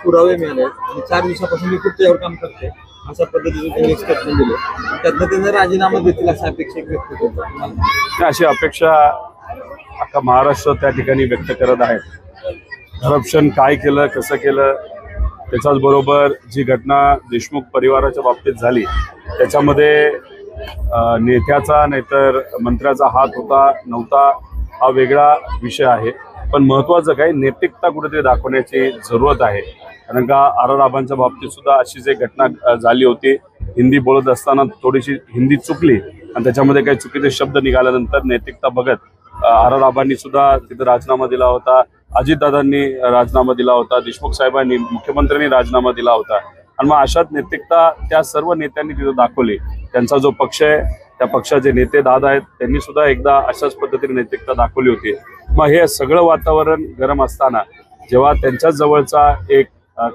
पुरावे मिळाले आणि 4 दिवसापासून मी खूप त्यावर काम करते अशा पद्धतीने त्यांनी स्टेटमेंट दिले. त्यातनं त्यांना राजीनामा देतील अशा अपेक्षा व्यक्त करतो. अशी अपेक्षा अख्खा महाराष्ट्र त्या ठिकाणी व्यक्त करत आहे. करप्शन काय केलं, कसं केलं, त्याच्याच बरोबर जी घटना देशमुख परिवाराच्या बाबतीत झाली त्याच्यामध्ये नेत्याचा नाहीतर मंत्र्याचा हात होता नव्हता हा वेगळा विषय आहे. पण महत्त्वाचं काय, नैतिकता कुठेतरी दाखवण्याची जरूरत आहे. कारण का आर आबांच्या बाबतीत सुद्धा अशीच एक घटना झाली होती. हिंदी बोलत असताना थोडीशी हिंदी चुकली आणि त्याच्यामध्ये काही चुकीचे शब्द निघाल्यानंतर नैतिकता बघत आर आबांनी सुद्धा तिथे राजीनामा दिला होता, अजितदादांनी राजीनामा दिला होता, देशमुख साहेबांनी मुख्यमंत्र्यांनी राजीनामा दिला होता. आणि मग अशात नैतिकता त्या सर्व नेत्यांनी तिथे दाखवली. त्यांचा जो पक्ष आहे त्या पक्षाचे नेते दादा आहेत त्यांनी सुद्धा एकदा अशाच पद्धतीने नैतिकता दाखवली होती. मग हे सगळं वातावरण गरम असताना जेव्हा त्यांच्याच जवळचा एक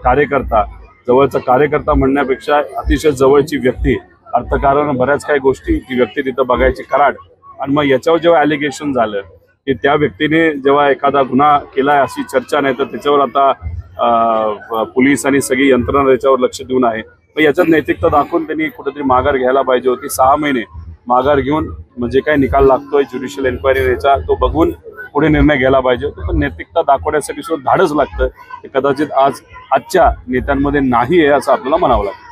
कार्यकर्ता म्हणण्यापेक्षा अतिशय जवळची व्यक्ती, अर्थकारण बऱ्याच काही गोष्टी ती व्यक्ती तिथं बघायची कराड. आणि मग याच्यावर जेव्हा ॲलिगेशन झालं की त्या व्यक्तीने जेव्हा एखादा गुन्हा केलाय अशी चर्चा नाही तर त्याच्यावर आता पोलीस आणि सगळी यंत्रणा याच्यावर लक्ष देऊन आहे. मग याच्यात नैतिकता दाखवून त्यांनी कुठेतरी माघार घ्यायला पाहिजे होती. 6 महिने माघार घेऊन म्हणजे काय निकाल लागतोय ज्युडिशियल एन्क्वायरी याचा तो बघून पुढे निर्णय घ्यायला पाहिजे होता. पण नैतिकता दाखवण्यासाठी सुद्धा धाडस लागतं. ते कदाचित आजच्या नेत्यांमध्ये नाही आहे असं आपल्याला म्हणावं लागतं.